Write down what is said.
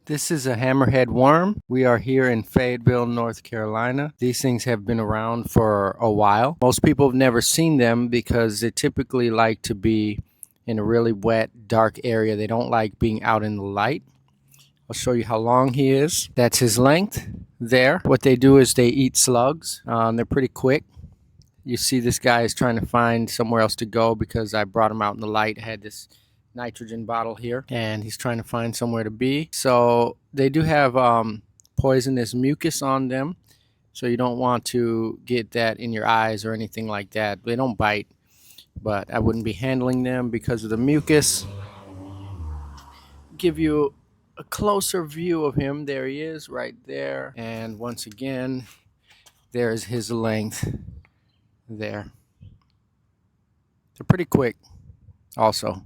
This is a hammerhead worm. We are here in Fayetteville, North Carolina. These things have been around for a while. Most people have never seen them because they typically like to be in a really wet, dark area. They don't like being out in the light. I'll show you how long he is. That's his length there. What they do is they eat slugs. They're pretty quick. You see this guy is trying to find somewhere else to go because I brought him out in the light. I had this nitrogen bottle here and he's trying to find somewhere to be. So they do have poisonous mucus on them, so you don't want to get that in your eyes or anything like that. They don't bite, but I wouldn't be handling them because of the mucus. Give you a closer view of him. There he is right there, and once again there's his length there. They're pretty quick also.